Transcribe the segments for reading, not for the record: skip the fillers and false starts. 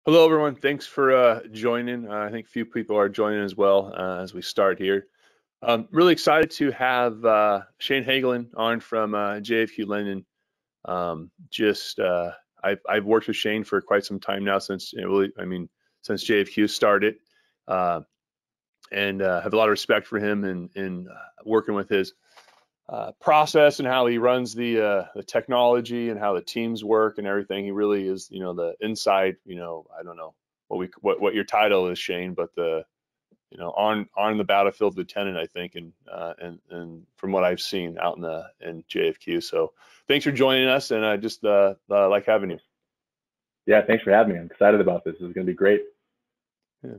Hello, everyone. Thanks for joining. I think a few people are joining as well as we start here. Really excited to have Shane Hagelin on from JFQ Lending. Just I've worked with Shane for quite some time now, since since JFQ started, uh, and have a lot of respect for him and working with his process and how he runs the technology and how the teams work and everything. He really is, the inside. I don't know what your title is, Shane, but the on the battlefield lieutenant, I think, and from what I've seen out in JFQ. So thanks for joining us, and I just like having you. Yeah, thanks for having me. I'm excited about this. This is going to be great. Yeah.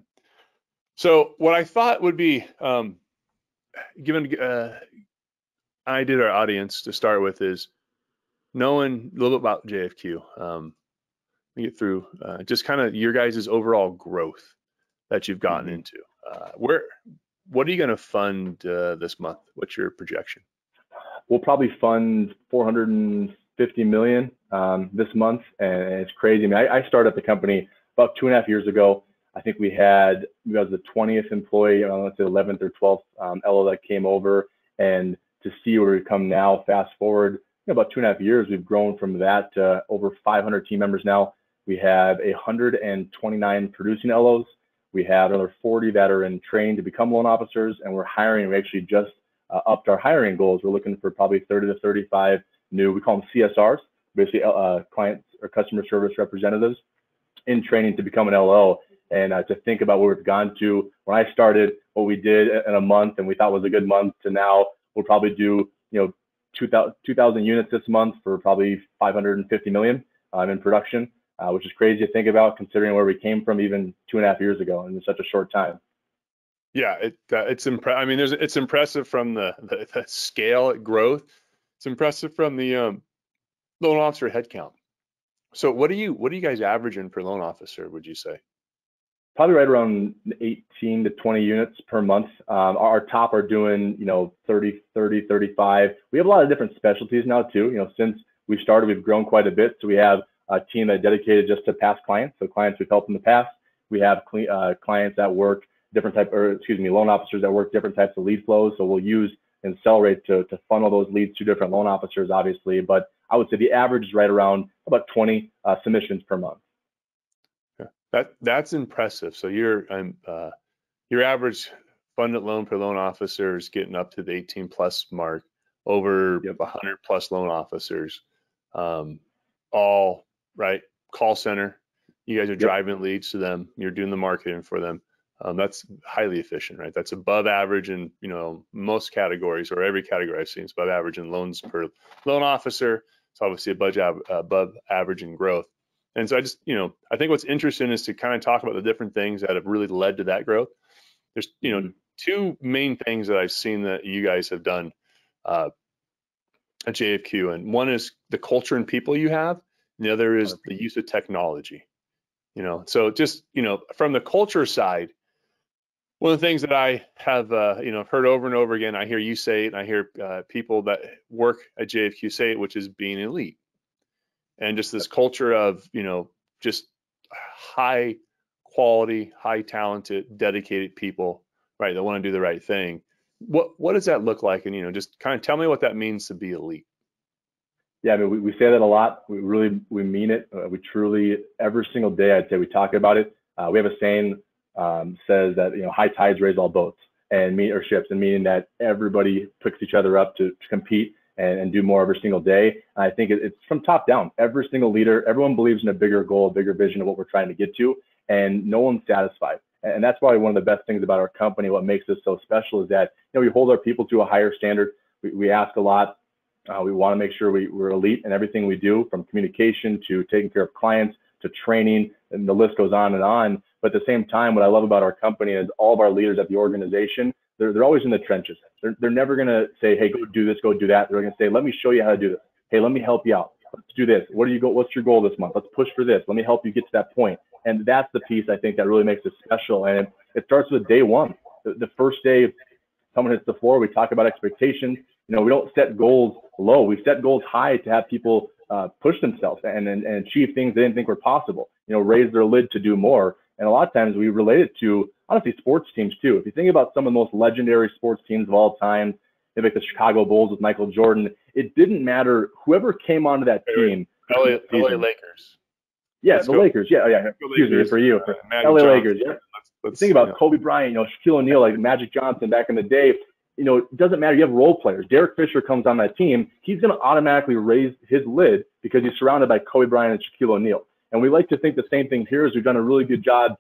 So what I thought would be given I did our audience to start with is knowing a little bit about JFQ. Get through just kind of your guys' overall growth that you've gotten into. What are you going to fund this month? What's your projection? We'll probably fund 450 million this month, and it's crazy. I mean, I started the company about 2.5 years ago. I think I was the 20th employee, let's say 11th or 12th LO that came over, and to see where we've come now, fast forward about 2.5 years, we've grown from that to over 500 team members now. We have 129 producing LOs. We have another 40 that are in training to become loan officers, and we're hiring. We actually just upped our hiring goals. We're looking for probably 30 to 35 new, we call them CSRs, basically clients or customer service representatives in training to become an LO. And to think about where we've gone to, when I started, what we did in a month and we thought was a good month, to now we'll probably do 2,000 units this month for probably 550 million in production, which is crazy to think about considering where we came from even 2.5 years ago in such a short time. Yeah, it's I mean, it's impressive from the scale growth. It's impressive from the loan officer headcount. So what are you guys averaging per loan officer, would you say? Probably right around 18 to 20 units per month. Our top are doing 30, 35. We have a lot of different specialties now too. Since we started, we've grown quite a bit. So we have a team that dedicated just to past clients. So clients we've helped in the past. We have clients that work loan officers that work different types of lead flows. So we'll use Insellerate to funnel those leads to different loan officers, obviously. But I would say the average is right around about 20 submissions per month. Yeah, that's impressive. So your average funded loan per loan officer is getting up to the 18 plus mark, over 100 plus loan officers, all right. Call center. You guys are driving leads to them. You're doing the marketing for them. That's highly efficient, right? That's above average in most categories, or every category I've seen. It's above average in loans per loan officer. It's obviously above average in growth. And so I think what's interesting is to kind of talk about the different things that have really led to that growth. There's two main things that I've seen that you guys have done at JFQ, and one is the culture and people you have, and the other is the use of technology. So just from the culture side, one of the things that I have heard over and over again, I hear you say it, and I hear people that work at JFQ say it, which is being elite, and just this culture of just high quality, high talented, dedicated people, right, that want to do the right thing. What does that look like? And just kind of tell me what that means to be elite. Yeah, I mean, we say that a lot. We mean it. We truly, every single day, I'd say we talk about it. We have a saying says that high tides raise all boats, and ships, and meaning that everybody picks each other up to compete and do more every single day. And I think it's from top down. Every single leader, everyone believes in a bigger goal, a bigger vision of what we're trying to get to, and no one's satisfied. And that's why one of the best things about our company, what makes us so special, is that we hold our people to a higher standard. We ask a lot. We want to make sure we're elite in everything we do, from communication to taking care of clients to training, and the list goes on and on. But at the same time, what I love about our company is all of our leaders at the organization, they're always in the trenches. They're never going to say, hey, go do this, go do that. They're going to say, let me show you how to do this. Hey, let me help you out. Let's do this. What's your goal this month? Let's push for this. Let me help you get to that point. And that's the piece I think that really makes us special. And it starts with day one. The first day someone hits the floor, we talk about expectations. We don't set goals low. We set goals high to have people push themselves and achieve things they didn't think were possible. raise their lid to do more. And a lot of times we relate it to, honestly, sports teams too. If you think about some of the most legendary sports teams of all time, like the Chicago Bulls with Michael Jordan, it didn't matter whoever came onto that team. LA Lakers. Yeah, the Lakers. Yeah, yeah. Excuse me for you. LA Lakers. Yeah. Let's think about Kobe Bryant, Shaquille O'Neal, like Magic Johnson back in the day. It doesn't matter. You have role players. Derek Fisher comes on that team. He's going to automatically raise his lid because he's surrounded by Kobe Bryant and Shaquille O'Neal. And we like to think the same thing here. Is we've done a really good job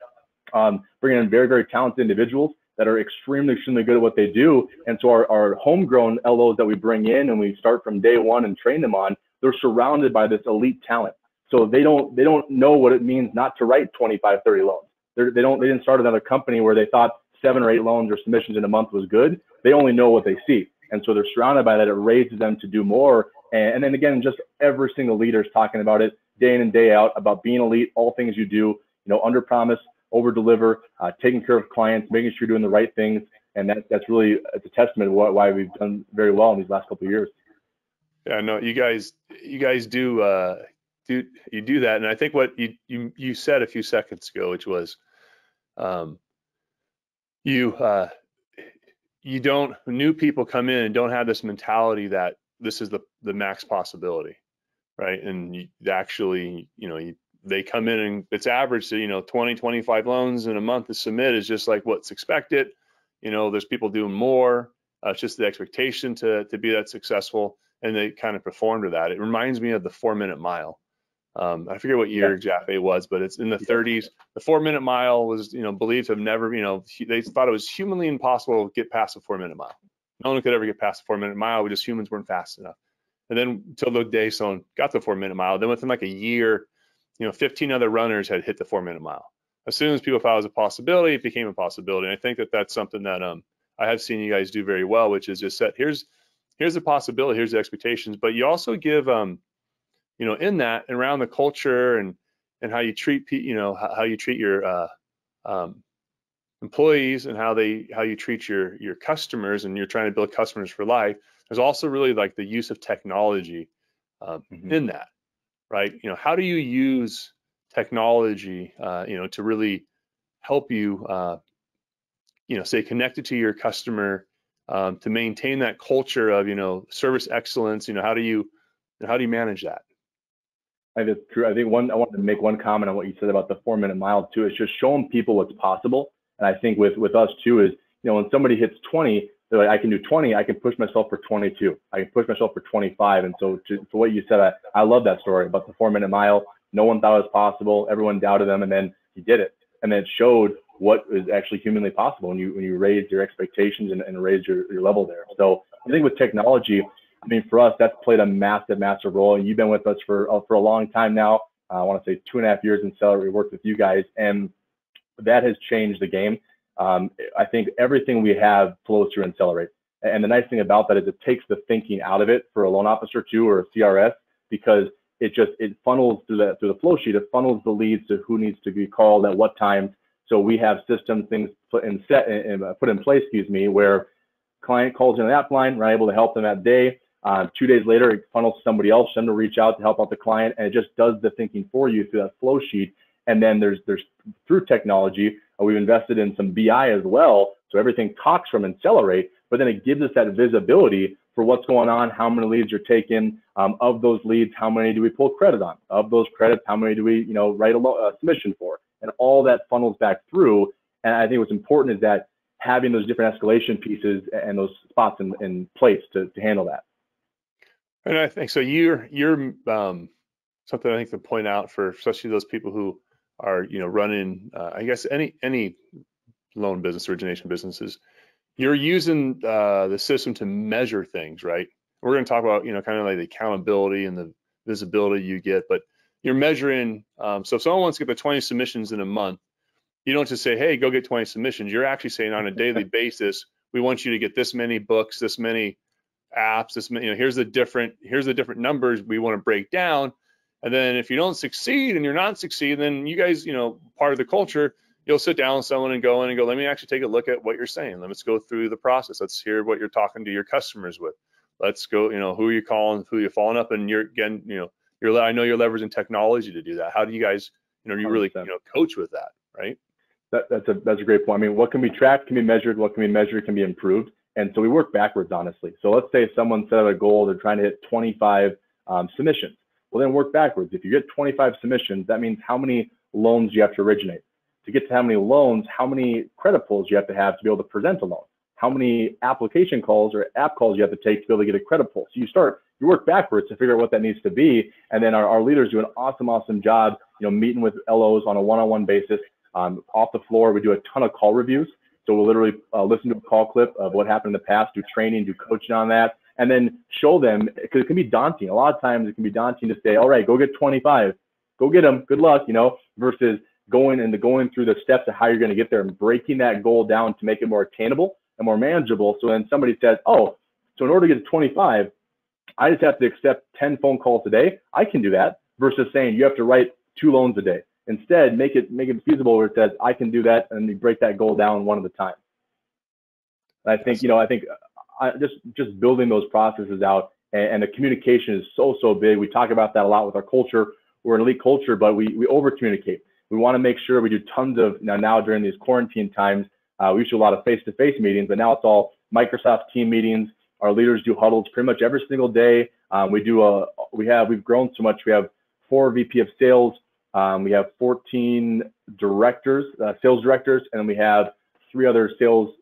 bringing in very, very talented individuals that are extremely, extremely good at what they do. And so our homegrown LOs that we bring in and we start from day one and train them on, they're surrounded by this elite talent. So they don't know what it means not to write 25, 30 loans. They didn't start another company where they thought 7 or 8 loans or submissions in a month was good. They only know what they see. And so they're surrounded by that. It raises them to do more. And then again, just every single leader is talking about it day in and day out about being elite, all things you do, under promise, over deliver, taking care of clients, making sure you're doing the right things. And that's really, it's a testament to why we've done very well in these last couple of years. Yeah, no, you guys do that. And I think what you said a few seconds ago, which was, new people come in and don't have this mentality that this is the max possibility, right? And they come in and it's average to 20, 25 loans in a month to submit is just like what's expected. There's people doing more. It's just the expectation to be that successful, and they kind of perform to that. It reminds me of the 4-minute mile. I forget what year exactly it was, but it's in the 30s. The 4-minute mile was, believed to have never, they thought it was humanly impossible to get past the 4-minute mile. No one could ever get past the 4-minute mile. We just humans weren't fast enough. And then until the day someone got the 4-minute mile, then within like a year, 15 other runners had hit the 4-minute mile. As soon as people thought it was a possibility, it became a possibility. And I think that that's something that I have seen you guys do very well, which is just set, here's the possibility, here's the expectations, but you also give in that and around the culture and how you treat how you treat your employees and how you treat your customers, and you're trying to build customers for life. There's also really like the use of technology in that, right? How do you use technology to really help you stay connected to your customer, to maintain that culture of service excellence? How do you manage that? I think it's true. I wanted to make one comment on what you said about the 4-minute mile too. It's just showing people what's possible. And I think with us too is, when somebody hits 20, they're like, I can do 20, I can push myself for 22, I can push myself for 25. And so to what you said, I love that story about the 4-minute mile. No one thought it was possible. Everyone doubted them, and then he did it. And then it showed what is actually humanly possible when you raise your expectations and raise your level there. So I think with technology, for us, that's played a massive, massive role. And you've been with us for a long time now. I want to say 2.5 years in Insellerate. We worked with you guys, and that has changed the game. I think everything we have flows through Insellerate. And the nice thing about that is it takes the thinking out of it for a loan officer too, or a CRS, because it funnels through the flow sheet. It funnels the leads to who needs to be called at what times. So we have systems, things put in place, where client calls in the app line, we're able to help them that day. 2 days later, it funnels to somebody else, them to reach out to help out the client, and it just does the thinking for you through that flow sheet. And then there's through technology, we've invested in some BI as well, so everything talks from Insellerate, but then it gives us that visibility for what's going on, how many leads you're taking. Of those leads, how many do we pull credit on? Of those credits, how many do we write a submission for? And all that funnels back through. And I think what's important is that having those different escalation pieces and those spots in place to handle that. And I think so. You're something I think to point out for especially those people who are running I guess any loan business, origination businesses. You're using the system to measure things, right? We're going to talk about kind of like the accountability and the visibility you get, but you're measuring. So if someone wants to get the 20 submissions in a month, you don't just say, hey, go get 20 submissions. You're actually saying on a daily basis, we want you to get this many books, this many apps, this here's the different numbers we want to break down. And then if you don't succeed and you're not succeeding, then you guys, part of the culture, you'll sit down with someone and go, let me actually take a look at what you're saying. Let's go through the process. Let's hear what you're talking to your customers with. Let's go, who are you calling, who you're following up, and you're again, I know you're leveraging technology to do that. How do you guys, you really coach with that, right? That's a great point. I mean, what can be tracked can be measured. What can be measured can be improved. And so we work backwards, honestly. So let's say someone set out a goal, they're trying to hit 25 submissions. Well, then work backwards. If you get 25 submissions, that means how many loans you have to originate. To get to how many loans, how many credit pulls you have to be able to present a loan. How many application calls or app calls you have to take to be able to get a credit pull. So you work backwards to figure out what that needs to be. And then our leaders do an awesome job, meeting with LOs on a one-on-one basis. Off the floor, we do a ton of call reviews. So we'll literally listen to a call clip of what happened in the past, do training, do coaching on that, and then show them, because it can be daunting. A lot of times it can be daunting to say, all right, go get 25, go get them, good luck, versus going through the steps of how you're going to get there and breaking that goal down to make it more attainable and more manageable. So then somebody says, oh, so in order to get to 25, I just have to accept 10 phone calls a day. I can do that, versus saying you have to write 2 loans a day. Instead, make it feasible where it says I can do that, and you break that goal down one at a time. And I think just building those processes out, and the communication is so big. We talk about that a lot with our culture. We're an elite culture, but we over communicate. We want to make sure we do tons of now during these quarantine times. We used to do a lot of face-to-face meetings, but now it's all Microsoft team meetings. Our leaders do huddles pretty much every single day. We've grown so much. We have 4 VP of sales. We have 14 directors, sales directors, and we have 3 other sales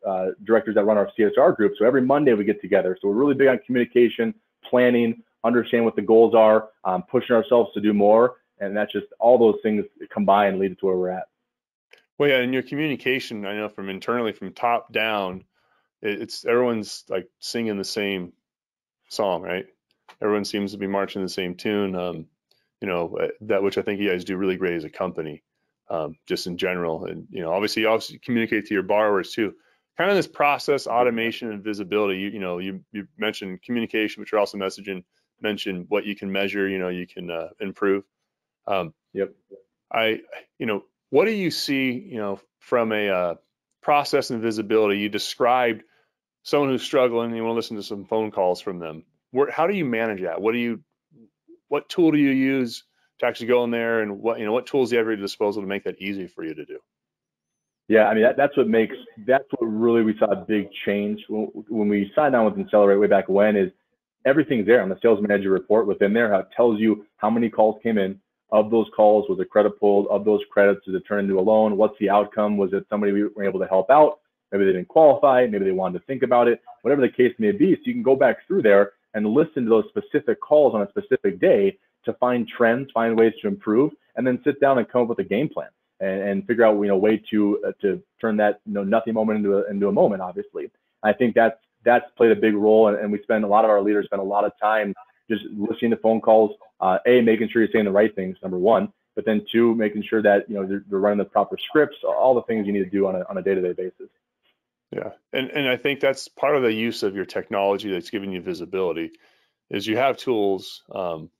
directors that run our CSR group. So every Monday we get together. So we're really big on communication, planning, understanding what the goals are, pushing ourselves to do more. And that's just all those things combined lead to where we're at. Well, yeah, and your communication, I know from internally, from top down, it's everyone's like singing the same song, right? Everyone seems to be marching the same tune. That which I think you guys do really great as a company, just in general. And, obviously you also communicate to your borrowers too. Kind of this process, automation and visibility, you mentioned communication, but you're also mentioned what you can measure, you can improve. Yep. What do you see, from a process and visibility? You described someone who's struggling and you want to listen to some phone calls from them. How do you manage that? What tool do you use to actually go in there, and what tools do you have at your disposal to make that easy for you to do? Yeah, I mean, that's what really we saw a big change when we signed on with Insellerate way back when. Is everything's there on the sales manager report within there, how it tells you how many calls came in. Of those calls, was a credit pulled? Of those credits, did it turn into a loan? What's the outcome? Was it somebody we were able to help out? Maybe they didn't qualify. Maybe they wanted to think about it. Whatever the case may be, so you can go back through there and listen to those specific calls on a specific day to find trends, find ways to improve, and then sit down and come up with a game plan and figure out way to turn that nothing moment into a moment. Obviously, I think that's played a big role, and a lot of our leaders spend a lot of time just listening to phone calls. Making sure you're saying the right things, number 1, but then 2, making sure that they're running the proper scripts, all the things you need to do on a day-to-day basis. Yeah, and I think that's part of the use of your technology that's giving you visibility, is you have tools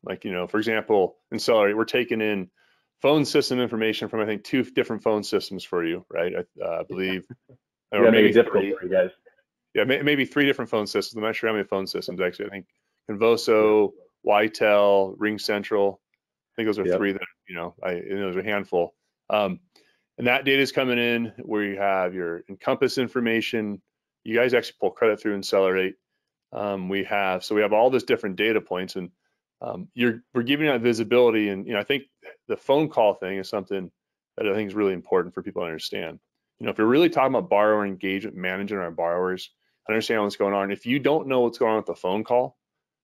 like, for example, Insellerate, we're taking in phone system information from, I think, 2 different phone systems for you, right? I believe. Or maybe difficult for you guys. Yeah, maybe 3 different phone systems. I'm not sure how many phone systems, actually. I think Convoso, Ytel, Ring Central. I think those are 3 that, there's a handful. And that data is coming in where you have your Encompass information. You guys actually pull credit through Insellerate. We have all this different data points, and we're giving that visibility. And I think the phone call thing is something that I think is really important for people to understand. If you're really talking about borrower engagement, managing our borrowers, understand what's going on. If you don't know what's going on with the phone call,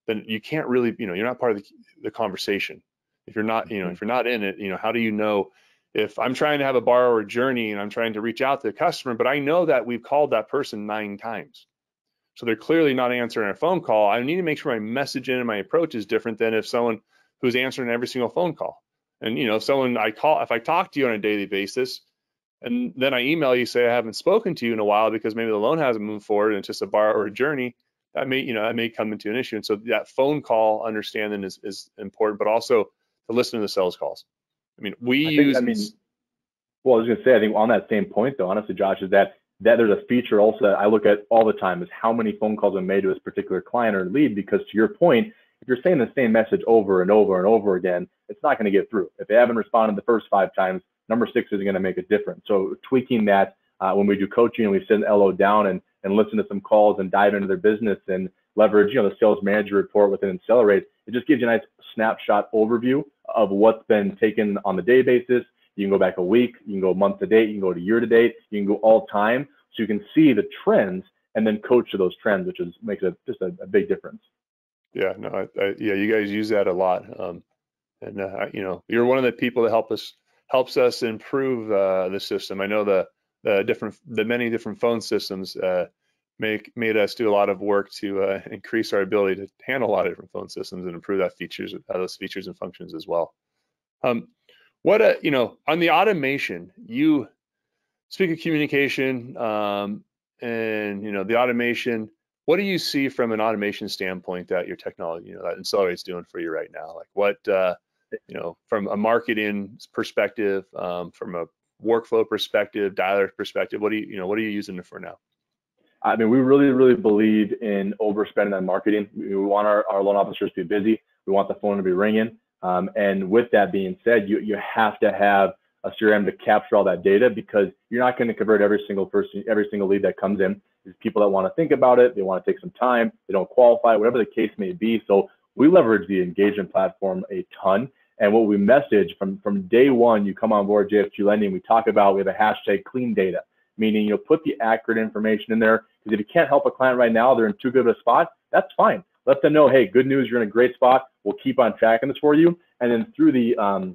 then you can't really, you're not part of the conversation. If you're not, if you're not in it, how do you know? If I'm trying to have a borrower journey and I'm trying to reach out to the customer, but I know that we've called that person 9 times, so they're clearly not answering a phone call, I need to make sure my messaging and my approach is different than if someone who's answering every single phone call. And if I talk to you on a daily basis, and then I email you, say I haven't spoken to you in a while because maybe the loan hasn't moved forward and it's just a borrower journey, that may come into an issue. And so that phone call understanding is important, but also to listen to the sales calls. I mean, well, I was going to say, I think on that same point, though, honestly, Josh, is that there's a feature also that I look at all the time, is how many phone calls are made to this particular client or lead, because to your point, if you're saying the same message over and over and over again, it's not going to get through. If they haven't responded the first 5 times, number 6 isn't going to make a difference. So tweaking that when we do coaching and we send LO down and listen to some calls and dive into their business and leverage, the sales manager report within Insellerate, it just gives you a nice snapshot overview of what's been taken on the day basis. You can go back a week, you can go month to date, you can go to year to date, you can go all time, so you can see the trends and then coach to those trends, which makes just a big difference. Yeah, no, yeah, you guys use that a lot, and you're one of the people that helps us improve the system. I know the many different phone systems made us do a lot of work to increase our ability to handle a lot of different phone systems and improve those features and functions as well. What on the automation, you speak of communication, and the automation. What do you see from an automation standpoint that your technology, that Inselerate's doing for you right now? Like what, from a marketing perspective, from a workflow perspective, dialer perspective, what are you using it for now? I mean, we really, really believe in overspending on marketing. We want our loan officers to be busy. We want the phone to be ringing. And with that being said, you have to have a CRM to capture all that data, because you're not going to convert every single person, every single lead that comes in. There's people that want to think about it. They want to take some time. They don't qualify, whatever the case may be. So we leverage the engagement platform a ton. And what we message from day one, you come on board JFQ Lending, we talk about, we have a hashtag clean data, meaning put the accurate information in there. Because if you can't help a client right now, they're in too good of a spot, that's fine. Let them know, hey, good news, you're in a great spot. We'll keep on tracking this for you. And then through the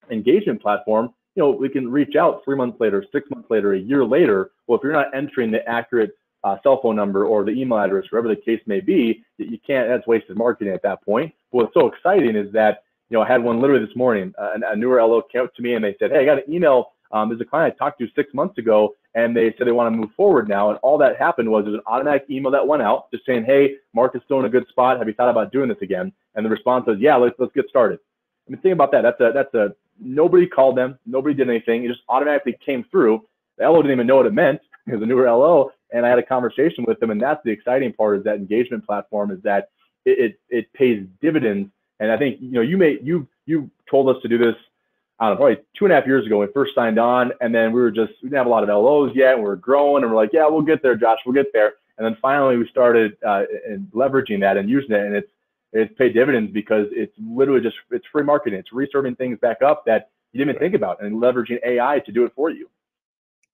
engagement platform, we can reach out 3 months later, 6 months later, a year later. Well, if you're not entering the accurate cell phone number or the email address, whatever the case may be, you can't, that's wasted marketing at that point. But what's so exciting is that, I had one literally this morning, a newer LO came up to me and they said, hey, I got an email. There's a client I talked to 6 months ago, and they said they want to move forward now. And all that happened was there's an automatic email that went out just saying, hey, Mark is still in a good spot. Have you thought about doing this again? And the response was, yeah, let's get started. I mean, think about that. That's nobody called them. Nobody did anything. It just automatically came through. The LO didn't even know what it meant. It was a newer LO, and I had a conversation with them. And that's the exciting part, is that engagement platform, is that it pays dividends. And I think, you told us to do this, I don't know, probably 2.5 years ago when we first signed on. And then we didn't have a lot of LOs yet. And we were growing, and we're like, yeah, we'll get there, Josh, we'll get there. And then finally we started leveraging that and using it. And it's paid dividends, because it's literally it's free marketing. It's reserving things back up that you didn't even think about, and leveraging AI to do it for you.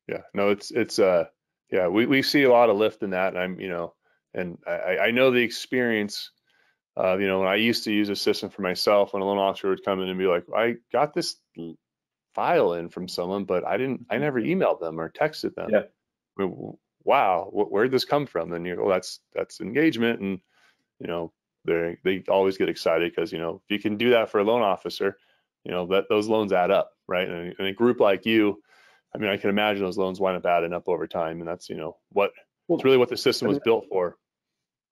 Yeah, no, yeah, we see a lot of lift in that. And and I know the experience of, when I used to use a system for myself, when a loan officer would come in and be like, I got this file in from someone, but I never emailed them or texted them. Yeah. I mean, wow, where'd this come from? Then you go, that's engagement. And, they always get excited, because, if you can do that for a loan officer, that those loans add up, right? And a group like you, I mean, I can imagine those loans wind up adding up over time. And that's, it's really what the system was built for.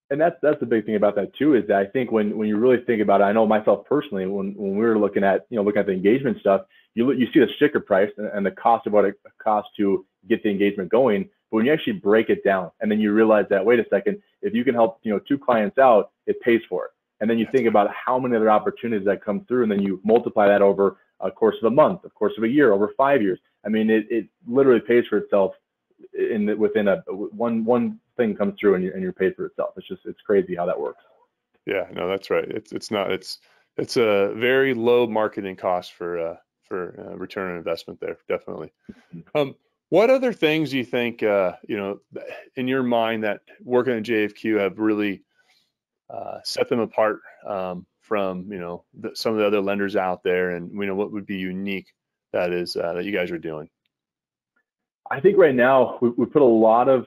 And that's the big thing about that too, is that I think when you really think about it, I know myself personally, when we were looking at the engagement stuff, you see the sticker price and the cost of what it costs to get the engagement going. But when you actually break it down, and then you realize that, wait a second, if you can help 2 clients out, it pays for it. And then you think about how many other opportunities that come through, and then you multiply that over a course of a month, a course of a year, over 5 years. I mean, it literally pays for itself within one thing comes through, and you're paid for itself. It's crazy how that works. Yeah, no, that's right. It's a very low marketing cost for return on investment there, definitely. What other things do you think, in your mind, that working at JFQ have really set them apart from, some of the other lenders out there, and what would be unique that you guys are doing? I think right now we put a lot of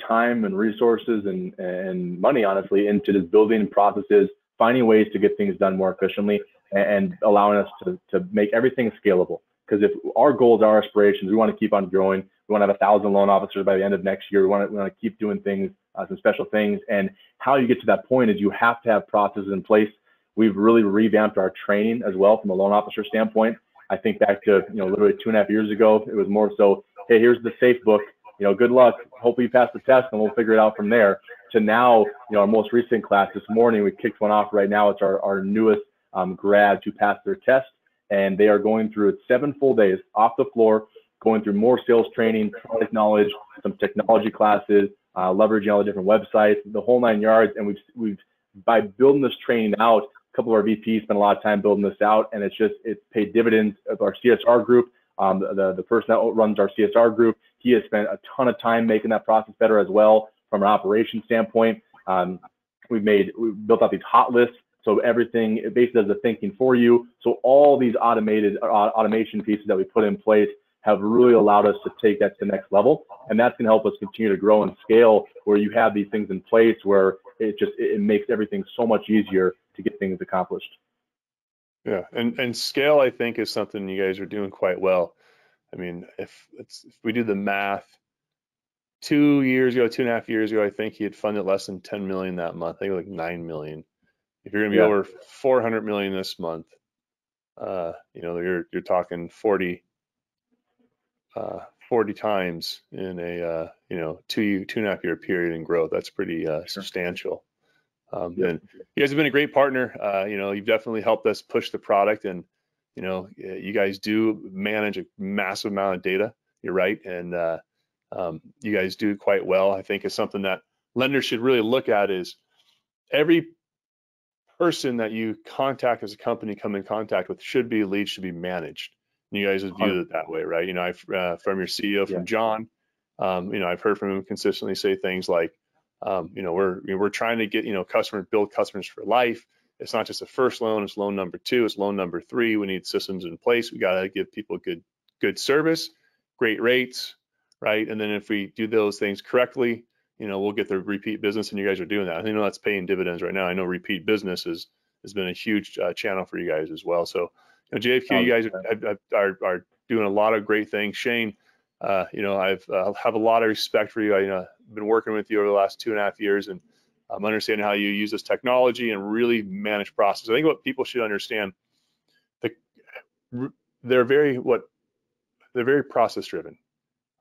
time and resources and money, honestly, into just building processes, finding ways to get things done more efficiently, and allowing us to make everything scalable. Because if our goals, our aspirations, we want to keep on growing. We want to have 1,000 loan officers by the end of next year. We want to keep doing things, some special things. And how you get to that point is you have to have processes in place. We've really revamped our training as well from a loan officer standpoint. I think back to literally 2.5 years ago, it was more so, hey, here's the safe book. Good luck. Hopefully you pass the test, and we'll figure it out from there. to now, our most recent class this morning, we kicked one off right now. It's our newest grad to pass their test, and they are going through 7 full days off the floor, going through more sales training, product knowledge, some technology classes, leveraging all the different websites, the whole 9 yards. And we've by building this training out, a couple of our VPs spent a lot of time building this out, and it's paid dividends of our CSR group. The person that runs our CSR group, he has spent a ton of time making that process better as well from an operations standpoint. We've built out these hot lists, so everything it basically does the thinking for you. So all these automation pieces that we put in place have really allowed us to take that to the next level, and that's going to help us continue to grow and scale. Where you have these things in place, where it makes everything so much easier to get things accomplished. Yeah, and scale, I think, is something you guys are doing quite well. I mean, if we do the math, 2.5 years ago, I think he had funded less than 10 million that month. I think like 9 million. If you're going to be over 400 million this month, you're talking 40 times in a 2.5 year period in growth. That's pretty substantial. And you guys have been a great partner. You've definitely helped us push the product, and you guys do manage a massive amount of data. You're right, and you guys do quite well. I think it's something that lenders should really look at. Is every person that you contact as a company come in contact with should be managed. And you guys would view it that way, right? From your CEO, from John, I've heard from him consistently say things like, we're trying to get, build customers for life. It's not just a first loan, it's loan number 2, it's loan number 3. We need systems in place. We got to give people good service, great rates, right? And then if we do those things correctly, we'll get the repeat business, and you guys are doing that. I think that's paying dividends right now. I know repeat business has been a huge channel for you guys as well. So, JFQ, you guys are doing a lot of great things. Shane, I have a lot of respect for you. I've been working with you over the last 2.5 years, and I'm understanding how you use this technology and really manage process. I think what people should understand, they're very process driven.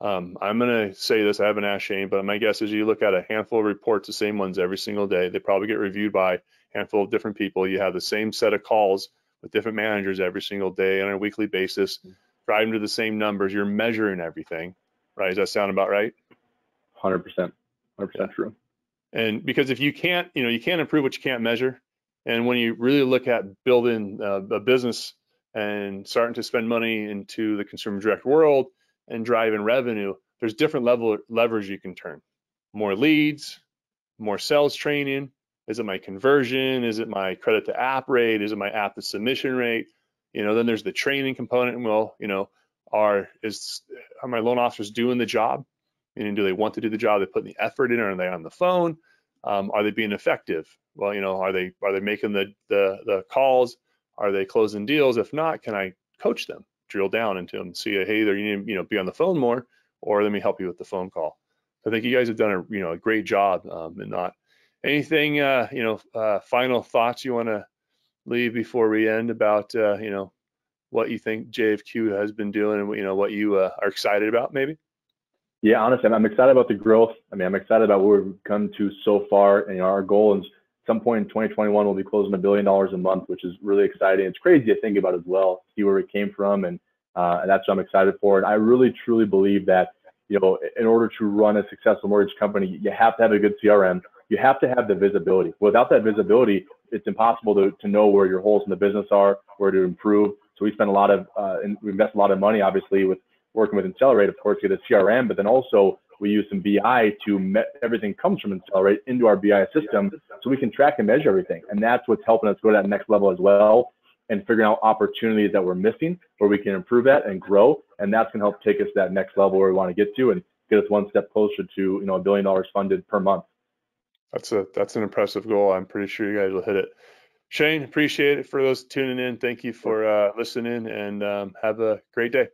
I'm going to say this, I haven't asked Shane, but my guess is you look at a handful of reports, the same ones every single day. They probably get reviewed by a handful of different people. You have the same set of calls with different managers every single day on a weekly basis, driving to the same numbers. You're measuring everything, right? Does that sound about right? 100%, 100% true. And because if you can't, you can't improve what you can't measure. And when you really look at building a business and starting to spend money into the consumer direct world and driving revenue, there's different levers you can turn. More leads, more sales training. Is it my conversion? Is it my credit to app rate? Is it my app to submission rate? Then there's the training component. Well, are my loan officers doing the job? Meaning, do they want to do the job? Are they putting the effort in, or are they on the phone? Are they being effective? Well, are they making the calls? Are they closing deals? If not, can I coach them, drill down into them, see, hey, you need to be on the phone more, or let me help you with the phone call. I think you guys have done a great job. And not anything, final thoughts you want to leave before we end about what you think JFQ has been doing, and what you are excited about, maybe? Yeah, honestly, I'm excited about the growth. I mean, I'm excited about where we've come to so far, and our goal is at some point in 2021 we'll be closing $1 billion a month, which is really exciting. It's crazy to think about as well, see where we came from, and that's what I'm excited for. And I really truly believe that in order to run a successful mortgage company, you have to have a good CRM. You have to have the visibility. Without that visibility, it's impossible to know where your holes in the business are, where to improve. So we spend we invest a lot of money, obviously, with working with Insellerate, of course, to get a CRM, but then also we use some BI everything comes from Insellerate into our BI system, so we can track and measure everything. And that's what's helping us go to that next level as well, and figuring out opportunities that we're missing where we can improve that and grow. And that's going to help take us to that next level where we want to get to, and get us one step closer to $1 billion funded per month. That's an impressive goal. I'm pretty sure you guys will hit it. Shane, appreciate it for those tuning in. Thank you for listening, and have a great day.